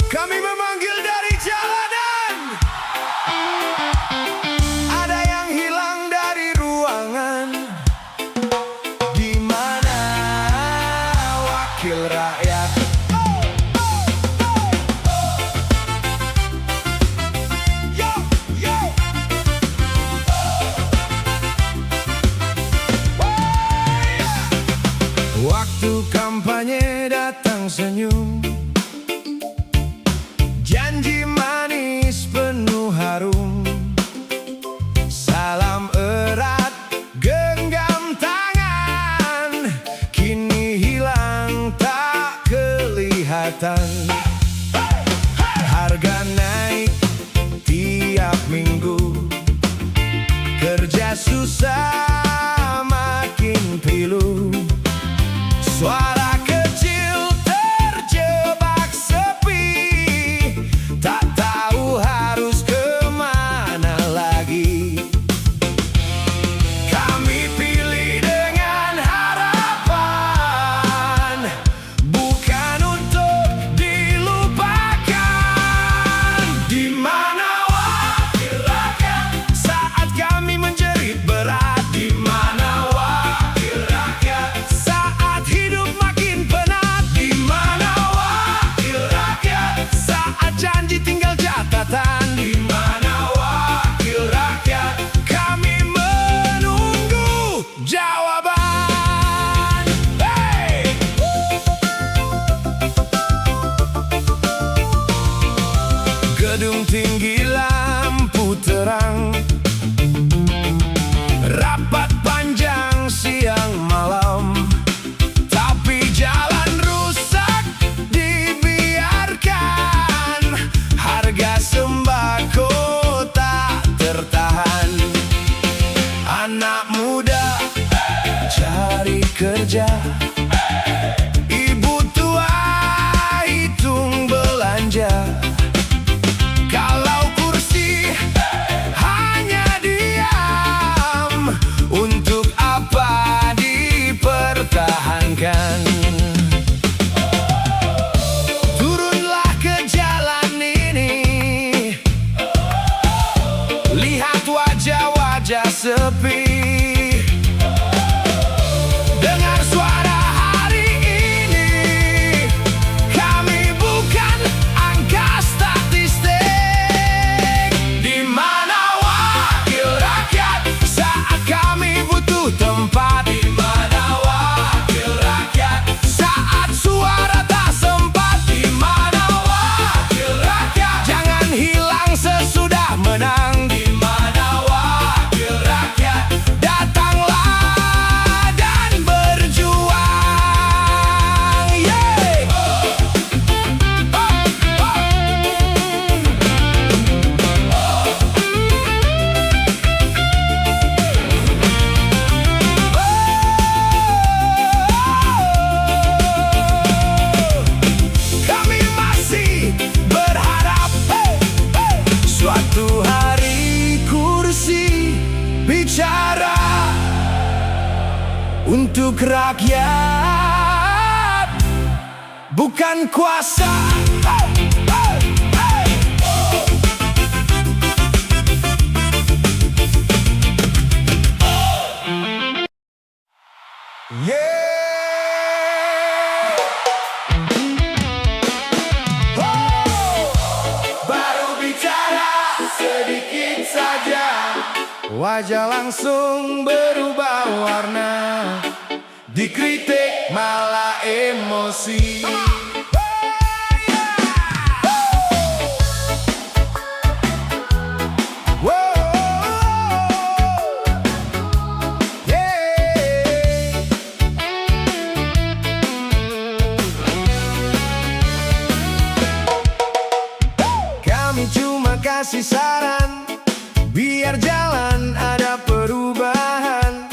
Kami memanggil dari jalanan. Ada yang hilang dari ruangan. Di mana wakil rakyat? Yo, yo. Waktu kampanye datang senyum, janji manis penuh harum, salam erat, genggam tangan, kini hilang tak kelihatan. Harga naik tiap minggu, kerja susah makin pilu. Suara kecil terjebak sepi, tak tahu harus kemana lagi. Kami pilih dengan harapan, bukan untuk dilupakan. Di mana wakil rakyat saat kami menjerit berat? Di mana wakil rakyat saat hidup makin penat? Di mana wakil rakyat saat janji tinggal catatan? Di mana wakil rakyat? Kami menunggu jawaban. Hey! Gedung tinggi, lampu terang, rapat panjang siang malam, tapi jalan rusak dibiarkan. Harga sembako tak tertahan. Anak muda cari kerja, ibu tua hitung belanja. Kalau kursi hanya diam, untuk apa dipertahankan? Turunlah ke jalan ini, lihat wajah-wajah sepi. Dengar suara hari ini, kami bukan angka statistik. Di mana wakil rakyat saat kami butuh tempat? Di mana wakil rakyat saat suara tak sempat? Di mana wakil rakyat? Jangan hilang sesudah menang. Di mana wakil rakyat? Datanglah dan berjuang. Yeay! Kami masih berharap suatu hari kursi bicara untuk rakyat, bukan kuasa. Baru bicara sedikit saja, wajah langsung berubah warna. Dikritik malah emosi. Kami cuma kasih saran, biar jalan ada perubahan.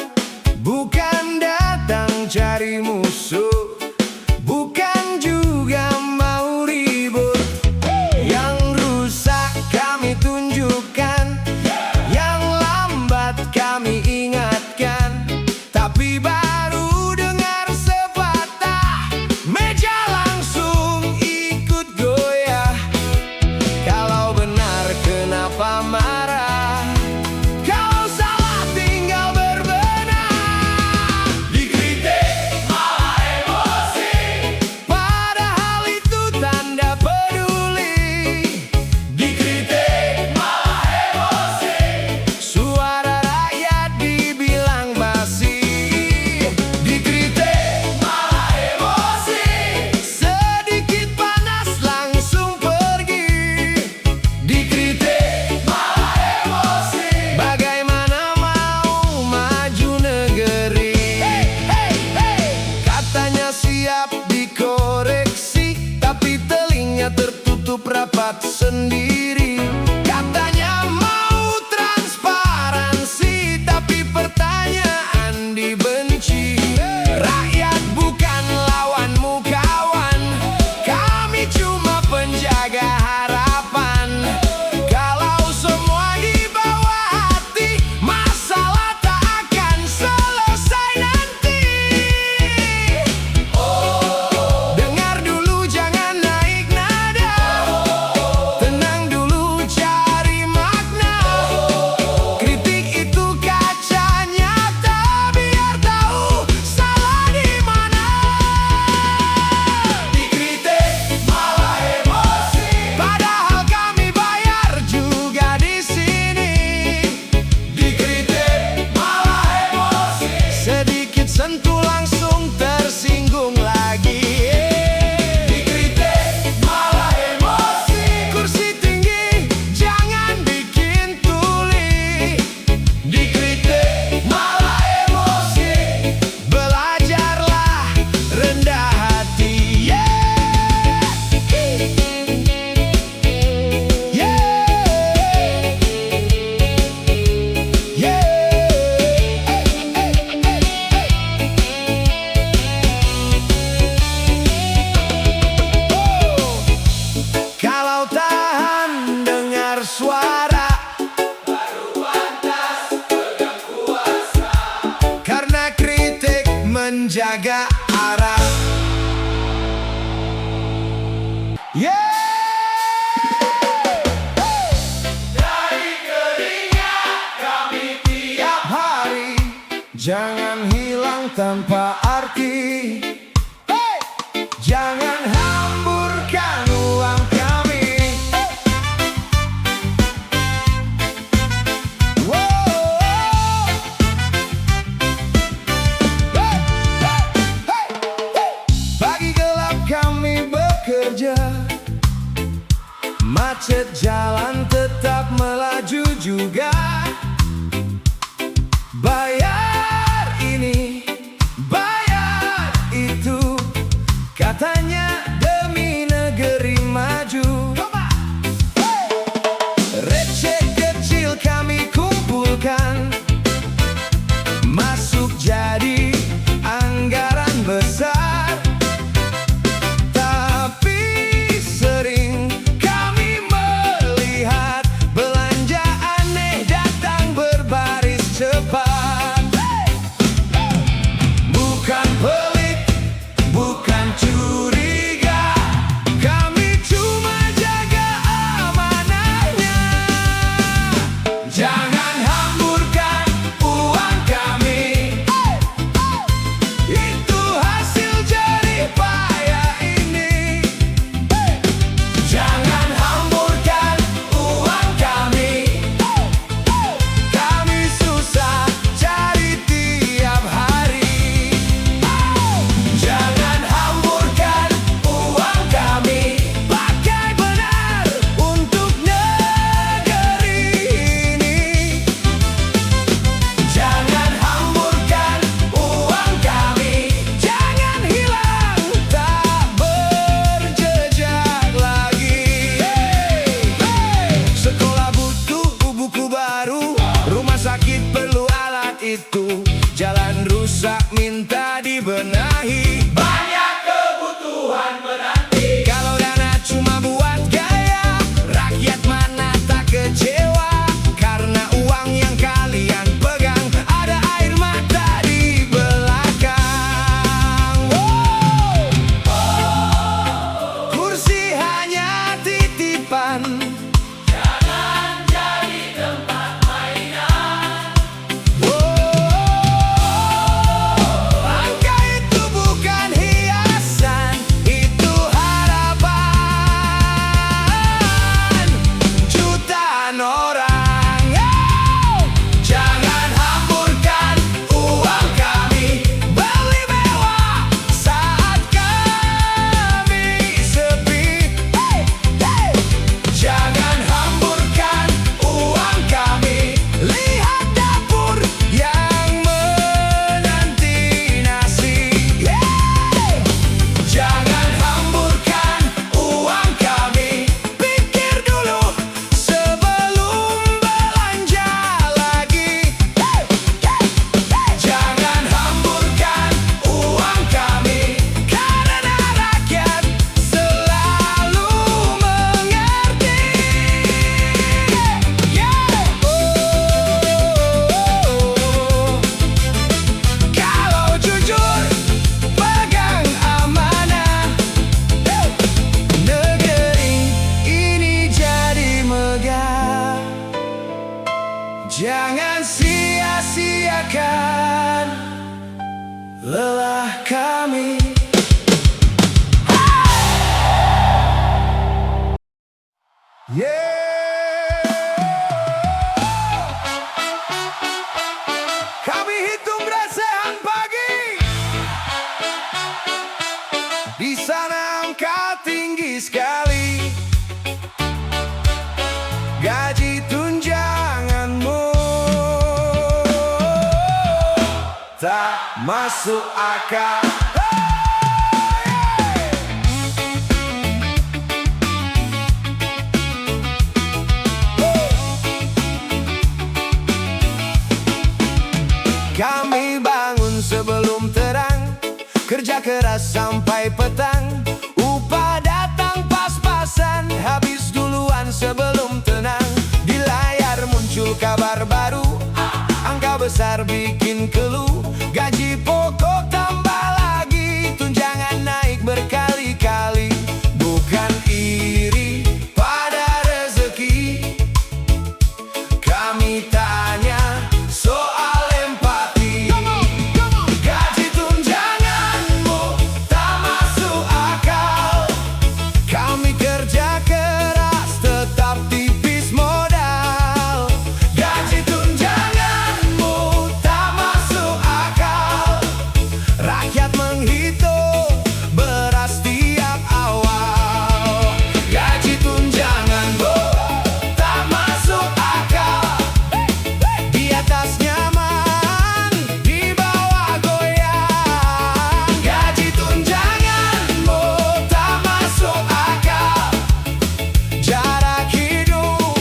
Bukan datang cari musuh, bukan juga mau ribut. Yang rusak kami tunjukkan, yang lambat kami ingatkan. Tapi baru dengar sepatah menjaga arah. Yeah! Dari keringat kami tiap hari, jangan hilang tanpa arti. Jangan hamburkan uang kami. Pagi gelap kami bekerja, macet jalan tetap melaju juga. Bayar ini, bayar itu, katanya demi negeri maju. Receh kecil kami kumpulkan, masuk jadi anggaran besar. Tapi sering kami melihat belanja aneh datang berbaris cepat. Bukan pelit, bukan curiga, kami cuma jaga amanahnya. Jangan hamburkan uang kami, itu hasil jerih payah ini. Jangan hamburkan uang kami, kami susah cari tiap hari. Jangan hamburkan uang kami, pakai benar untuk negeri ini. Jangan hamburkan uang kami, jangan hilang tak berjejak lagi. Sekolah butuh buku baru, rumah sakit perlu alat itu, jalan rusak minta dibenahi. Banyak kebutuhan menanti. Kalau dana cuma buat gaya, rakyat mana tak kecewa. Karena uang yang kalian pegang, ada air mata di belakang. Kursi hanya titipan, jangan jadi tempat mainan. Angka itu bukan hiasan, itu harapan jutaan orang. Jangan hamburkan uang kami, beli mewah saat kami sepi. Jangan hamburkan uang kami, lihat dapur yang menanti nasi. Jangan hamburkan uang kami, pikir dulu sebelum belanja lagi. Jangan hamburkan uang kami, karena rakyat selalu mengerti. Kalau jujur pegang amanah, negeri ini jadi megah. Jangan sia-siakan lelah kami. Kami hitung recehan pagi, di sana angka tinggi sekali. Gaji tunjanganmu tak masuk akal. Kami bangun sebelum terang, kerja keras sampai petang. Upah datang pas-pasan, habis duluan sebelum tenang. Di layar muncul kabar baru, angka besar bikin keluh. Gaji pokok tambah menghitung beras tiap awal. Gaji tunjanganmu tak masuk akal. Di atas nyaman, di bawah goyang. Gaji tunjanganmu tak masuk akal. Jarak hidup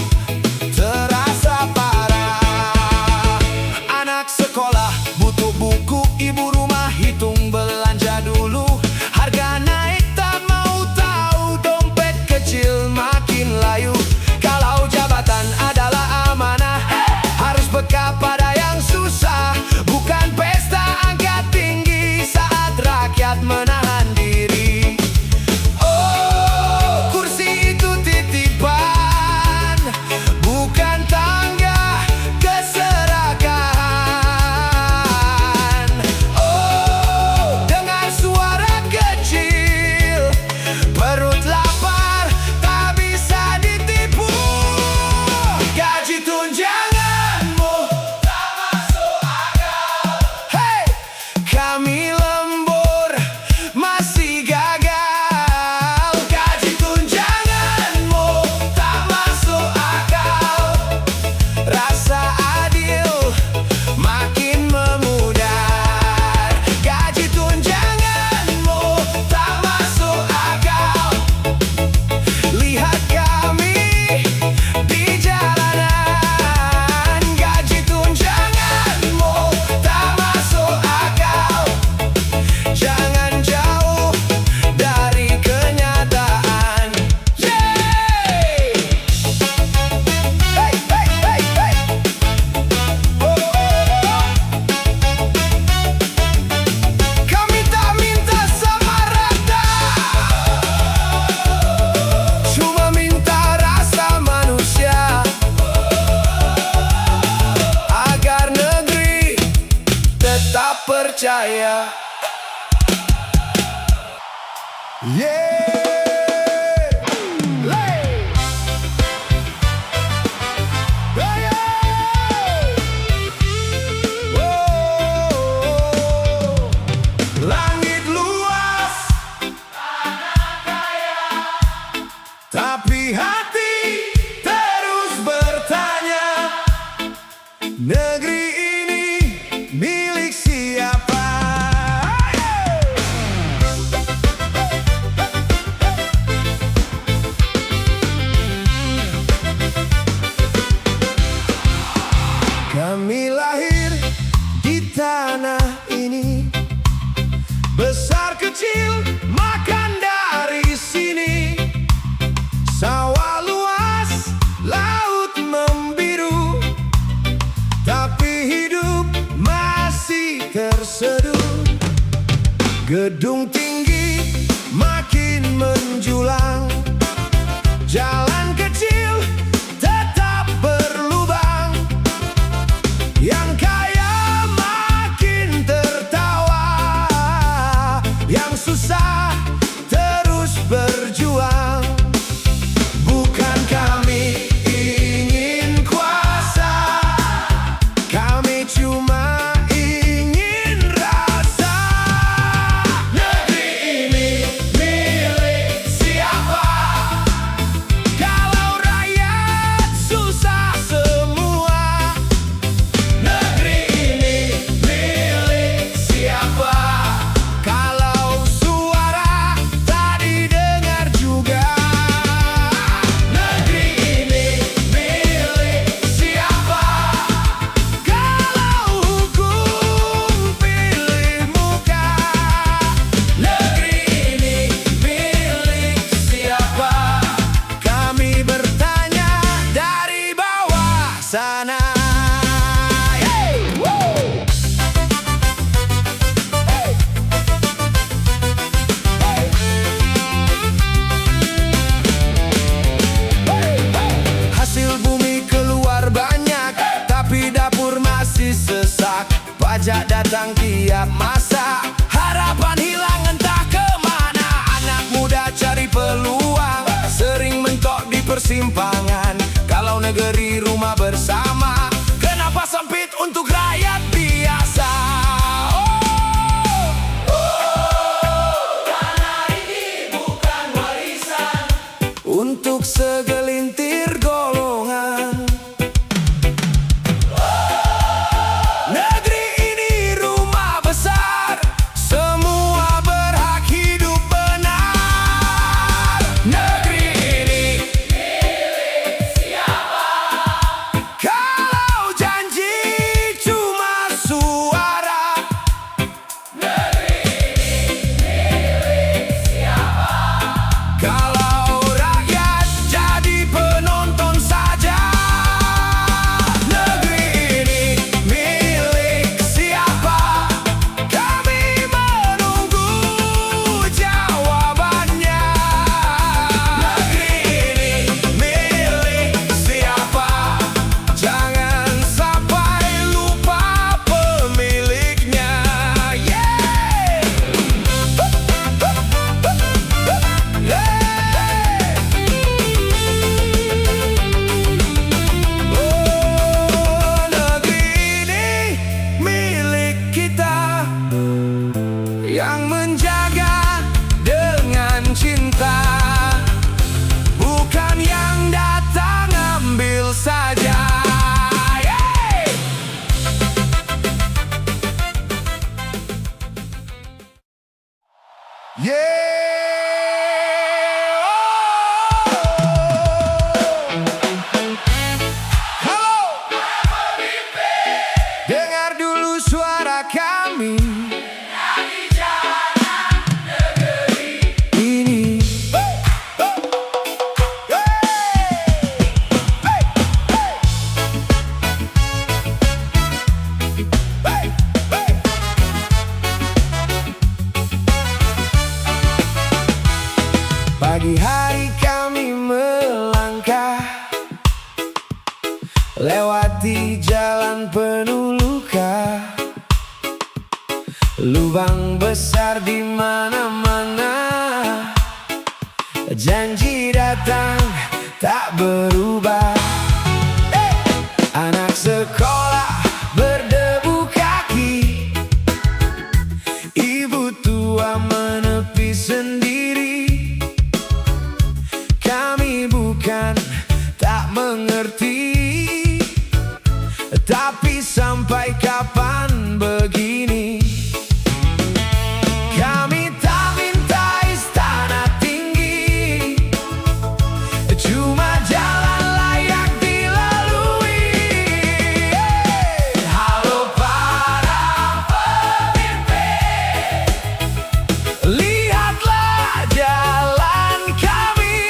terasa parah. Anak sekolah butuh buku, ibu rumah hitung belanja dulu. Harga naik tak mau tahu, dompet kecil makin layu. Kalau jabatan adalah amanah, harus peka pada yang susah. Bukan pesta angkat tinggi saat rakyat menahan diri. Oh, kursi itu titipan, bukan tangga keserakahan. Oh, dengar suara kecil, perut lapar tak bisa ditipu. Gaji tunjanganmu tak masuk akal. Hey, kami lembur masih gagal. Gaji tunjanganmu tak masuk akal. Rasa adil makin memudar. Gaji tunjanganmu tak masuk akal. Lihat kami di jalanan. Gaji tunjanganmu tak masuk akal. Jangan jauh dari kenyataan. Yeay! Hey, hey, hey, hey. Oh, oh, oh. Kami tak minta sama rata, cuma minta rasa manusia, agar negeri tetap percaya. Yeah. Lay. Hey, hey. Oh. Langit luas, tanah kaya, tapi hati terus bertanya. Negeri ini milik siapa? Kami lahir di tanah ini, besar kecil makan dari sini. Sawah luas, laut membiru, tapi hidup masih terseduh. Gedung tinggi makin menjulang, jalan kecil tetap berlubang. Yang kaya makin tertawa, yang susah terus berjuang. Bukan kami ingin kuasa, kami cuma ingin rasa. Negeri ini milik siapa? Kalau rakyat susah semua. Negeri ini milik siapa? Kalau suara tak didengar juga. yang menjaga dengan cinta, bukan yang datang ambil saja. Dengar dulu suara kami dari jalan negeri ini. Pagi hari kami melangkah, lewati jalan penuh luka, lubang besar di mana-mana. Janji datang tak berubah. Anak sekolah berdebu kaki, ibu tua menepi sendiri. Kami bukan tak mengerti, tapi sampai kapan begini? Kami tak minta istana tinggi, cuma jalan layak dilalui. Halo para pemimpin, lihatlah jalan kami.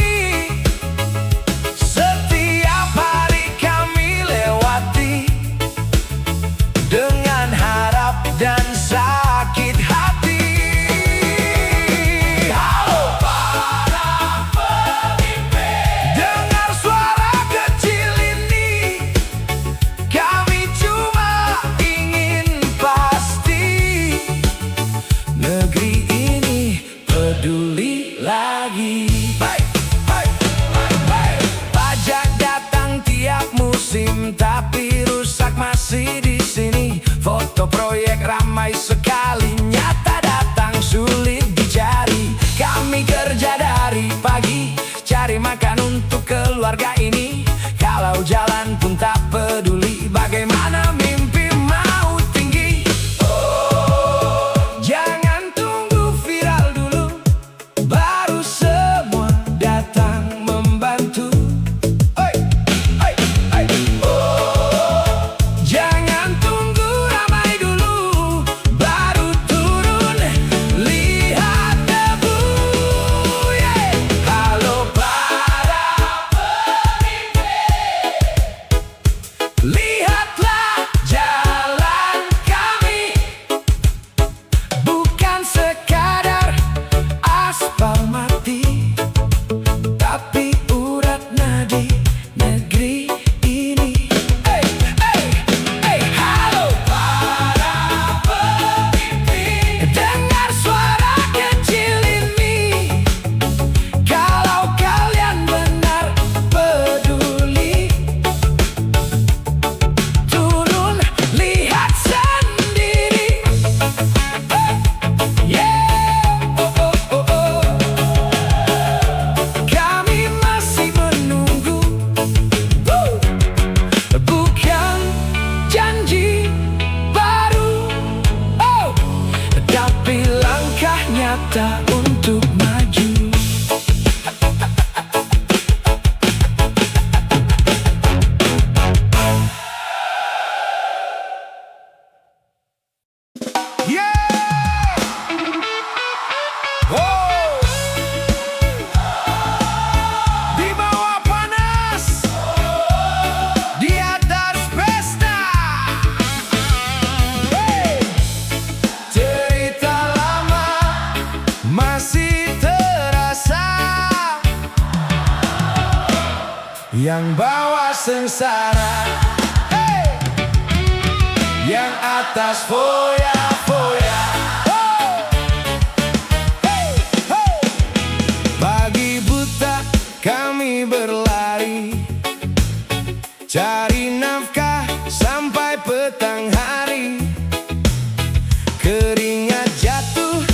Setiap hari kami lewati dengan harap dan sakit hati. Halo para pemimpin, dengar suara kecil ini. Kami cuma ingin pasti negeri ini peduli lagi. Pajak datang tiap musim, tapi rusak masih di sini. Foto proyek ramai sekali, nyata datang sulit dicari. Kami kerja dari pagi, cari makan untuk keluarga ini. Kalau jalan pun tak peduli, bagaimana mimpi mau tinggi. Jangan tunggu viral dulu, baru semua datang membantu. Jangan tunggu ramai dulu, baru turun lihat debu. Halo para pemimpin, lihatlah jalan kami, bukan sekadar aspal mati, tapi urat nadi negeri ini. Halo para pemimpin, dengar suara kecil ini. Kalau kalian benar peduli, turun lihat sendiri. Kami masih menunggu, bukan janji baru, tapi langkah nyata untuk maju. Di bawah panas, di atas pesta. Cerita lama masih terasa, yang bawah sengsara, yang atas foya-foya. Pagi buta kami berlari, cari nafkah sampai petang hari. Keringat jatuh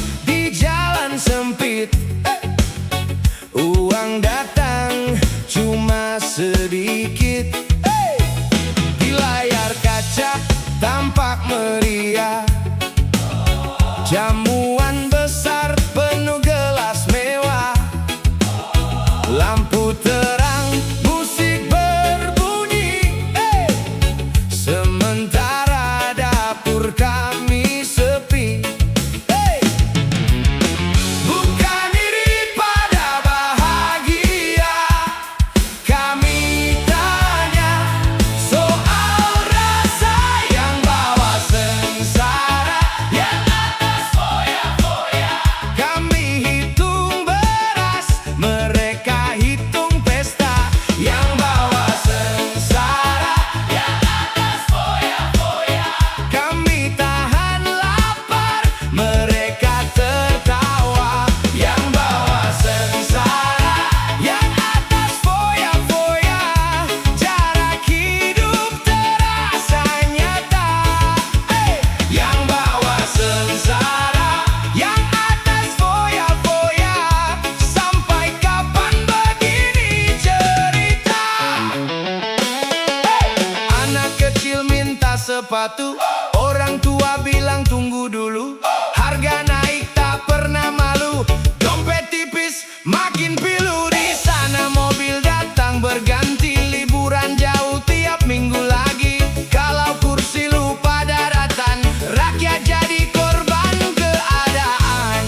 sepatu. Orang tua bilang tunggu dulu, harga naik tak pernah malu. Dompet tipis makin pilu. Di sana mobil datang berganti, liburan jauh tiap minggu lagi. Kalau kursi lupa daratan, rakyat jadi korban keadaan.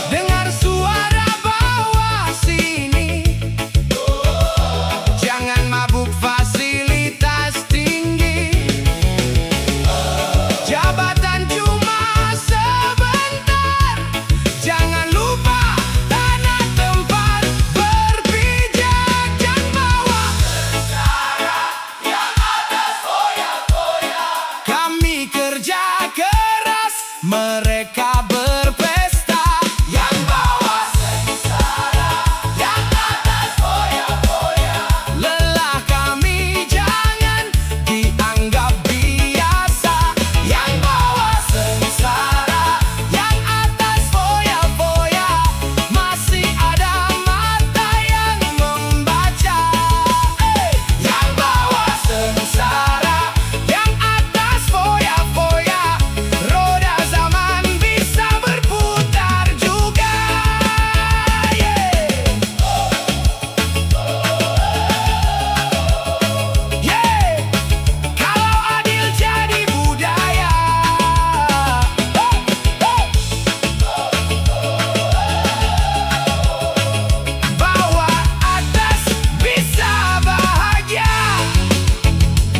Dengar suara bawah sini, jangan mabuk fasilitas tinggi. Jabatan cuma sebentar, jangan lupa tanah tempat berpijak dan bawa sengsara. Yang atas foya-foya, kami kerja keras, mereka berpesta. Yang bawah sengsara, yang atas foya-foya. Lelah kami jangan dianggap biasa. Yang bawah sengsara, yang atas foya-foya. Masih ada mata yang membaca. Yang bawah sengsara, yang atas foya-foya. Roda zaman bisa berputar juga. Kalau adil jadi budaya, bawah atas bisa bahagia.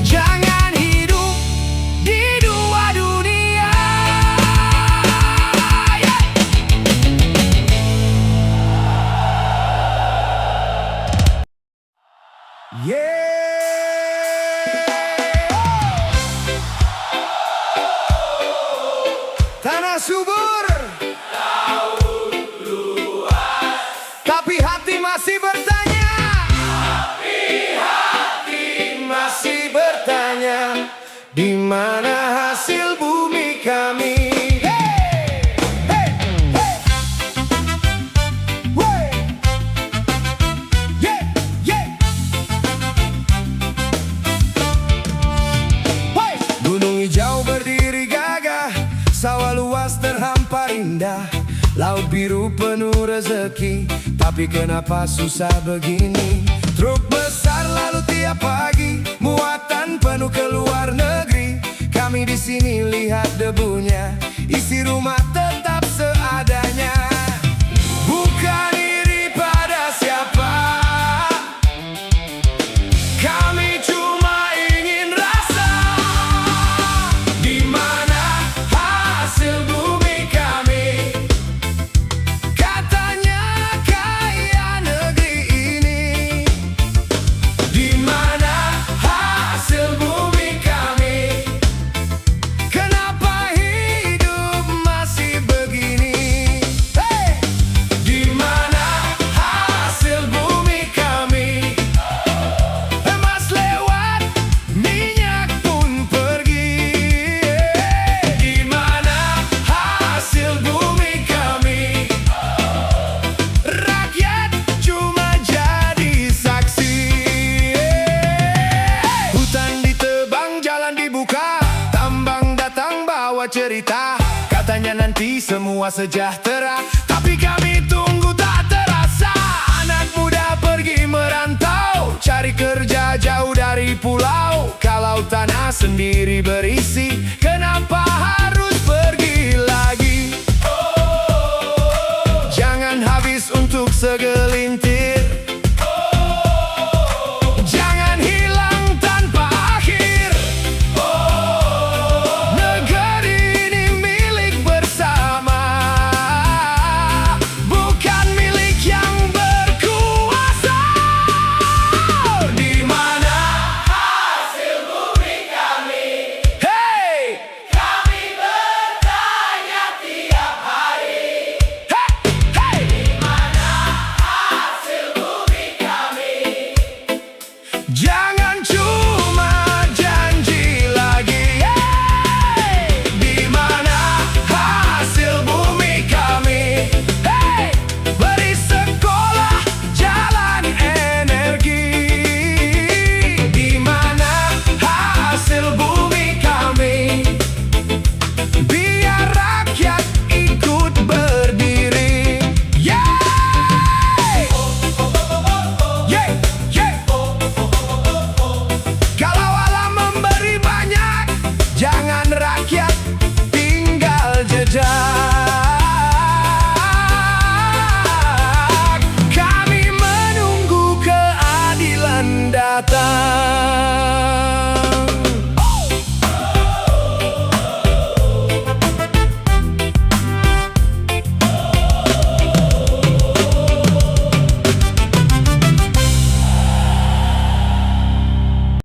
Jangan hidup di dua dunia. Tanah subur, tapi hati masih bertanya. Masih bertanya, di mana hasil bumi kami? Gunung hijau berdiri gagah, sawah luas terhampar indah, laut biru penuh rezeki. Tapi kenapa susah begini? Truk besar lalu tiap pagi, muatan penuh ke luar negeri. Kami di sini lihat debunya, isi rumah tetap seadanya. Bukan iri pada siapa, kami cuma ingin rasa. Di mana hasil bumi kami? Katanya kaya negeri ini. Di mana hasil bumi kami? Kenapa hidup masih begini? Di mana hasil bumi kami? Emas lewat, minyak pun pergi. Di mana hasil bumi kami? Rakyat cuma jadi saksi. Hutan ditebang, jalan dibuka, tambang datang bawa cerita. Katanya nanti semua sejahtera, tapi kami tunggu tak terasa. Anak muda pergi merantau, cari kerja jauh dari pulau. Kalau tanah sendiri berisi, kenapa harus